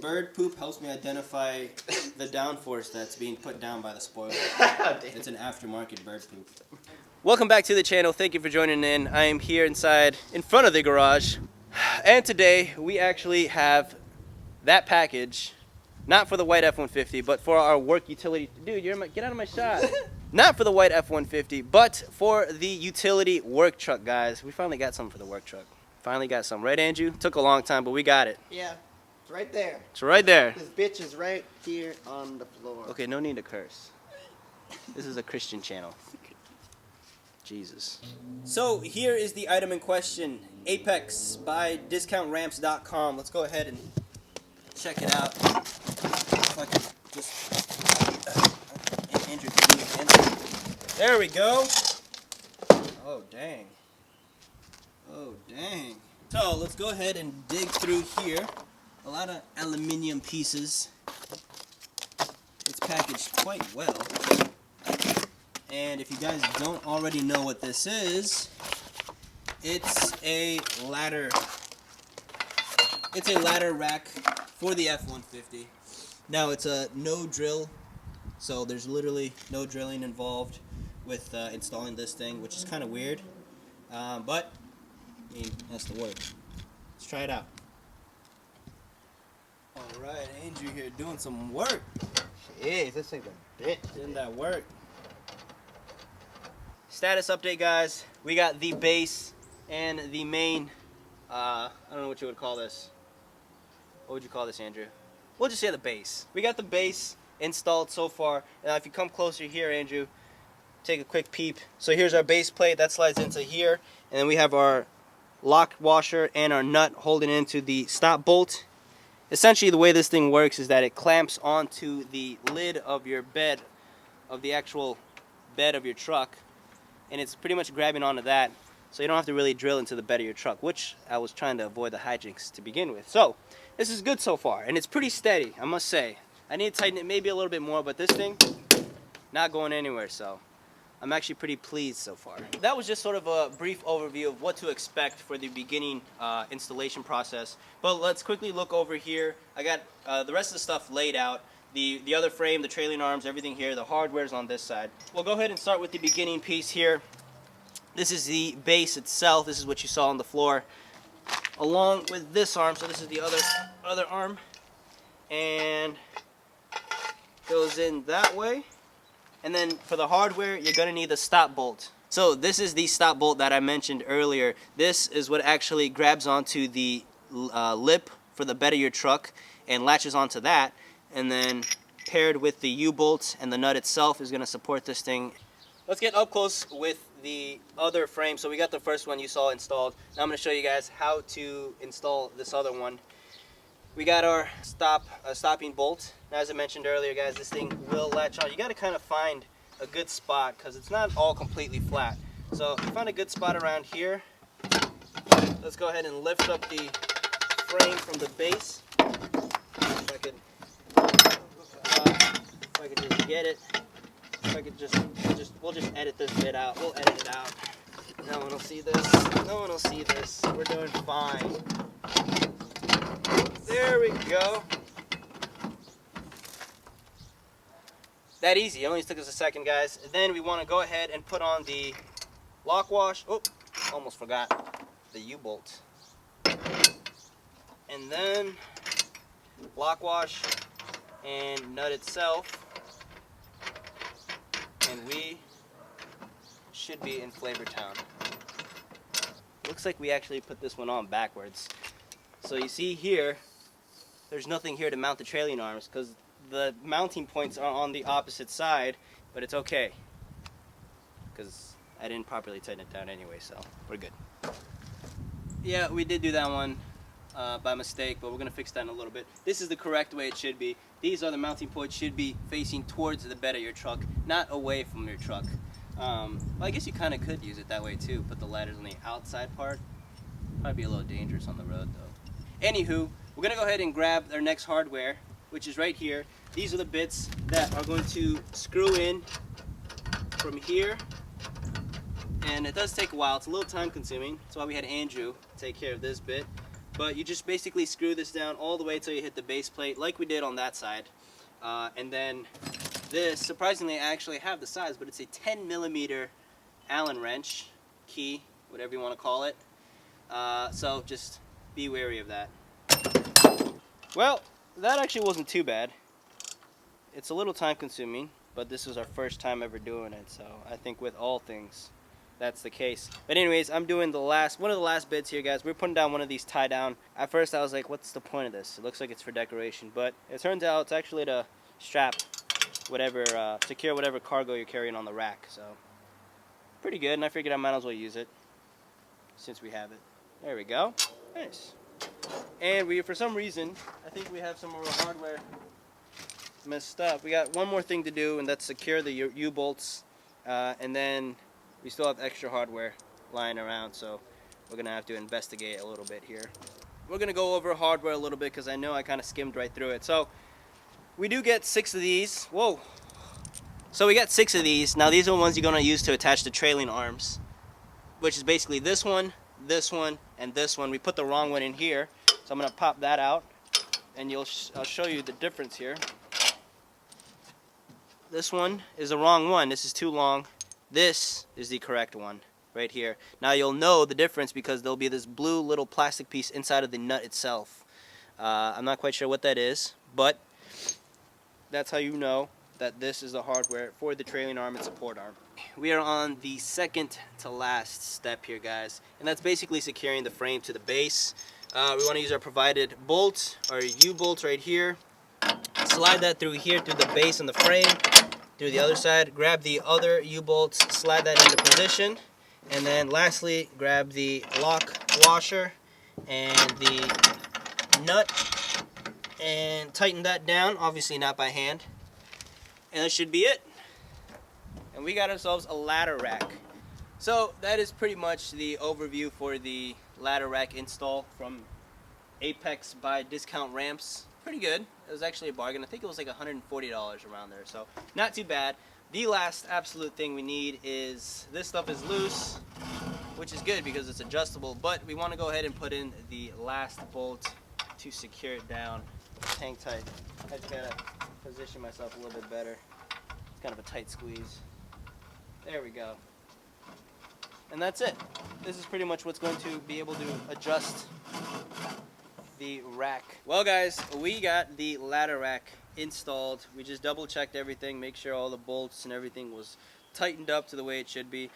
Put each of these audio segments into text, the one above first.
bird poop helps me identify the downforce that's being put down by the spoiler. It's an aftermarket bird poop. Welcome back to the channel. Thank you for joining in. I am here in front of the garage. And today we actually have that package, not for the white F-150, but for our work utility. Dude, get out of my shot. Not for the white F-150, but for the utility work truck, guys. We finally got something for the work truck. Finally got some. Right, Andrew? Took a long time, but we got it. Yeah, it's right there. It's right there. This bitch is right here on the floor. Okay, no need to curse. This is a Christian channel. Jesus. So here is the item in question. Apex by discountramps.com. Let's go ahead and check it out. If I can just... Andrew, can you answer? There we go. Oh, dang. Oh, dang. So, let's go ahead and dig through here. A lot of aluminum pieces. It's packaged quite well. And if you guys don't already know what this is, it's a ladder. It's a ladder rack for the F-150. Now, it's a no drill, so there's literally no drilling involved with installing this thing, which is kind of weird. But I mean, that's the work. Let's try it out. Alright, Andrew here doing some work. Jeez, this thing's a bitch. Doing that work. Status update, guys. We got the base and the main, I don't know what you would call this. What would you call this, Andrew? We'll just say the base. We got the base installed so far. Now, if you come closer here, Andrew, take a quick peep. So here's our base plate. That slides into here. And then we have our lock washer and our nut holding into the stop bolt. Essentially, the way this thing works is that it clamps onto the lid of your bed, of the actual bed of your truck, and it's pretty much grabbing onto that, so you don't have to really drill into the bed of your truck, which I was trying to avoid the hijinks to begin with. So this is good so far, and it's pretty steady, I must say. I need to tighten it maybe a little bit more, but this thing not going anywhere, so I'm actually pretty pleased so far. That was just sort of a brief overview of what to expect for the beginning installation process. But let's quickly look over here. I got the rest of the stuff laid out. The other frame, the trailing arms, everything here. The hardware's on this side. We'll go ahead and start with the beginning piece here. This is the base itself. This is what you saw on the floor, along with this arm. So this is the other arm, and goes in that way. And then for the hardware, you're going to need the stop bolt. So this is the stop bolt that I mentioned earlier. This is what actually grabs onto the lip for the bed of your truck and latches onto that. And then paired with the U-bolt and the nut itself is going to support this thing. Let's get up close with the other frame. So we got the first one you saw installed. Now I'm going to show you guys how to install this other one. We got our stopping bolt. Now, as I mentioned earlier, guys, this thing will latch on. You got to kind of find a good spot because it's not all completely flat. So if you find a good spot around here, let's go ahead and lift up the frame from the base. If I could just get it. If I could we'll just edit this bit out. We'll edit it out. No one will see this. No one will see this. We're doing fine. There we go. That easy. It only took us a second, guys. And then we want to go ahead and put on the lock wash. Oh, almost forgot the U-bolt. And then lock wash and nut itself. And we should be in Flavortown. Looks like we actually put this one on backwards. So you see here, there's nothing here to mount the trailing arms because the mounting points are on the opposite side, but it's okay because I didn't properly tighten it down anyway, so we're good. Yeah, we did do that one by mistake, but we're going to fix that in a little bit. This is the correct way it should be. These are the mounting points, should be facing towards the bed of your truck, not away from your truck. Well, I guess you kind of could use it that way too, put the ladders on the outside part. Might be a little dangerous on the road though. Anywho, we're going to go ahead and grab our next hardware, which is right here. These are the bits that are going to screw in from here. And it does take a while. It's a little time consuming. That's why we had Andrew take care of this bit. But you just basically screw this down all the way till you hit the base plate, like we did on that side. And then this, surprisingly, I actually have the size, but it's a 10mm Allen wrench, key, whatever you want to call it. So just be wary of that. Well, that actually wasn't too bad. It's a little time consuming, but this is our first time ever doing it, so I think with all things, that's the case. But anyways, I'm doing one of the last bits here, guys. We're putting down one of these tie down. At first I was like, what's the point of this? It looks like it's for decoration, but it turns out it's actually to strap whatever, secure whatever cargo you're carrying on the rack, so pretty good, and I figured I might as well use it since we have it. There we go. Nice. And we, for some reason, I think we have some of our hardware messed up. We got one more thing to do, and that's secure the U-bolts, and then we still have extra hardware lying around, so we're gonna have to investigate a little bit here. We're gonna go over hardware a little bit because I know I kind of skimmed right through it. So we do get 6 of these. Whoa! So we got 6 of these. Now these are the ones you're gonna use to attach the trailing arms, which is basically this one, and this one. We put the wrong one in here, so I'm gonna pop that out, and I'll show you the difference here. This one is the wrong one. This is too long. This is the correct one right here. Now you'll know the difference because there'll be this blue little plastic piece inside of the nut itself. I'm not quite sure what that is, but that's how you know that this is the hardware for the trailing arm and support arm. We are on the second to last step here, guys, and that's basically securing the frame to the base. We want to use our provided bolt, our U-bolt right here. Slide that through here, through the base and the frame. Do the other side, grab the other U-bolts, slide that into position, and then lastly grab the lock washer and the nut and tighten that down, obviously not by hand, and that should be it. And we got ourselves a ladder rack. So that is pretty much the overview for the ladder rack install from Apex by Discount Ramps. Pretty good. It was actually a bargain. I think it was like $140 around there, so not too bad. The last absolute thing we need is, this stuff is loose, which is good because it's adjustable, but we want to go ahead and put in the last bolt to secure it down. Hang tight. I just gotta position myself a little bit better. It's kind of a tight squeeze. There we go. And that's it. This is pretty much what's going to be able to adjust the rack. Well, guys, we got the ladder rack installed. We just double checked everything, make sure all the bolts and everything was tightened up to the way it should be.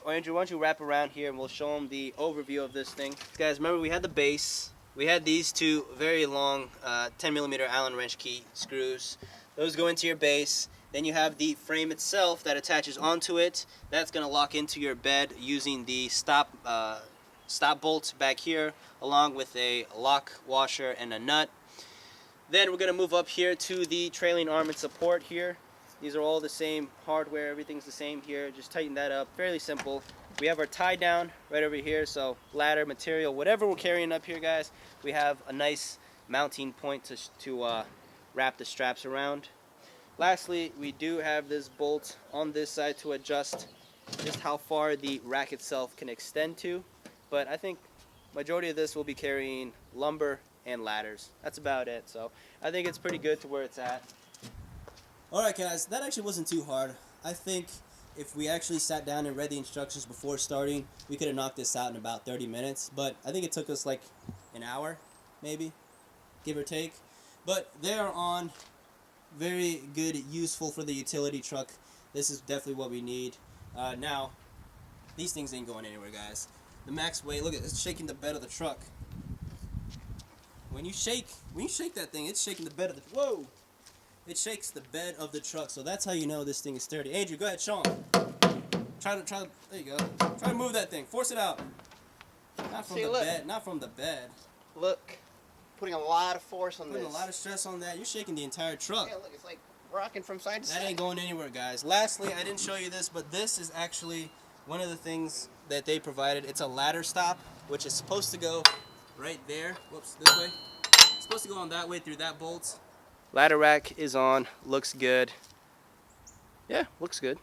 Andrew, why don't you wrap around here and we'll show them the overview of this thing. Guys, remember we had the base. We had these 2 very long 10mm Allen wrench key screws. Those go into your base. Then you have the frame itself that attaches onto it. That's going to lock into your bed using the stop bolt back here, along with a lock washer and a nut. Then we're going to move up here to the trailing arm and support here. These are all the same hardware, everything's the same here. Just tighten that up, fairly simple. We have our tie down right over here, so ladder, material, whatever we're carrying up here, guys, we have a nice mounting point to wrap the straps around. Lastly, we do have this bolt on this side to adjust just how far the rack itself can extend to. But I think majority of this will be carrying lumber and ladders. That's about it. So I think it's pretty good to where it's at. Alright guys, that actually wasn't too hard. I think if we actually sat down and read the instructions before starting, we could have knocked this out in about 30 minutes. But I think it took us like an hour, maybe, give or take. But they're on, very good, useful for the utility truck. This is definitely what we need. Now, these things ain't going anywhere, guys. The max weight, look at it, it's shaking the bed of the truck. When you shake that thing, it's shaking the bed of the, whoa! It shakes the bed of the truck, so that's how you know this thing is sturdy. Andrew, go ahead, show him. Try to, there you go. Try to move that thing, force it out. Not from the bed, not from the bed. Look, putting a lot of force on this. Putting a lot of stress on that. You're shaking the entire truck. Yeah, look, it's like rocking from side to side. That ain't going anywhere, guys. Lastly, I didn't show you this, but this is actually one of the things that they provided. It's a ladder stop, which is supposed to go right there. Whoops, this way. It's supposed to go on that way through that bolt. Ladder rack is on. Looks good. Yeah, looks good.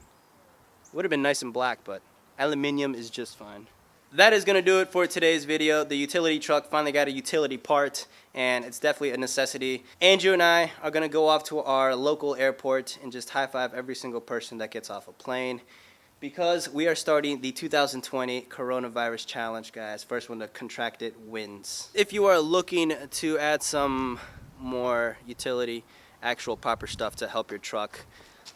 Would have been nice and black, but aluminum is just fine. that is going to do it for today's video. The utility truck finally got a utility part, and it's definitely a necessity. Andrew and I are going to go off to our local airport and just high-five every single person that gets off a plane, because we are starting the 2020 coronavirus challenge, guys. First one to contract it wins. If you are looking to add some more utility, actual proper stuff to help your truck,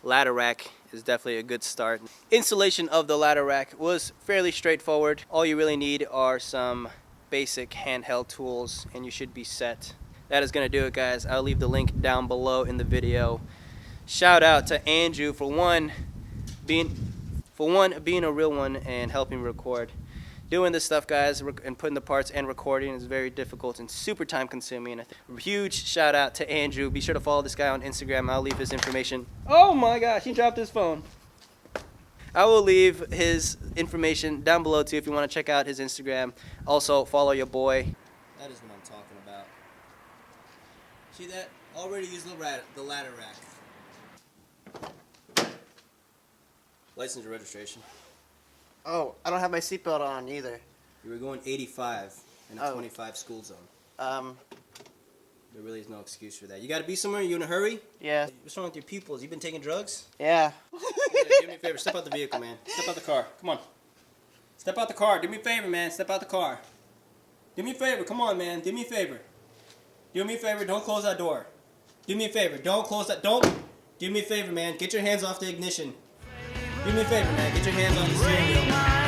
ladder rack is definitely a good start. Installation of the ladder rack was fairly straightforward. All you really need are some basic handheld tools and you should be set. That is going to do it, guys. I'll leave the link down below in the video. Shout out to Andrew for one being a real one and helping record. Doing this stuff, guys, and putting the parts and recording is very difficult and super time consuming. A huge shout out to Andrew. Be sure to follow this guy on Instagram. I'll leave his information. Oh my gosh, he dropped his phone. I will leave his information down below too if you want to check out his Instagram. Also, follow your boy. That is what I'm talking about. See that? Already used the ladder rack. License or registration? Oh, I don't have my seatbelt on either. You were going 85 in a 25 school zone. There really is no excuse for that. You gotta be somewhere. You in a hurry? Yeah. What's wrong with your pupils? You been taking drugs? Yeah. Do me a favor. Step out the vehicle, man. Step out the car. Come on. Step out the car. Do me a favor, man. Step out the car. Do me a favor. Come on, man. Do me a favor. Do me a favor. Don't close that door. Do me a favor. Don't close that. Don't. Do me a favor, man. Get your hands off the ignition. Do me a favor, man. Get your hands on the steering wheel.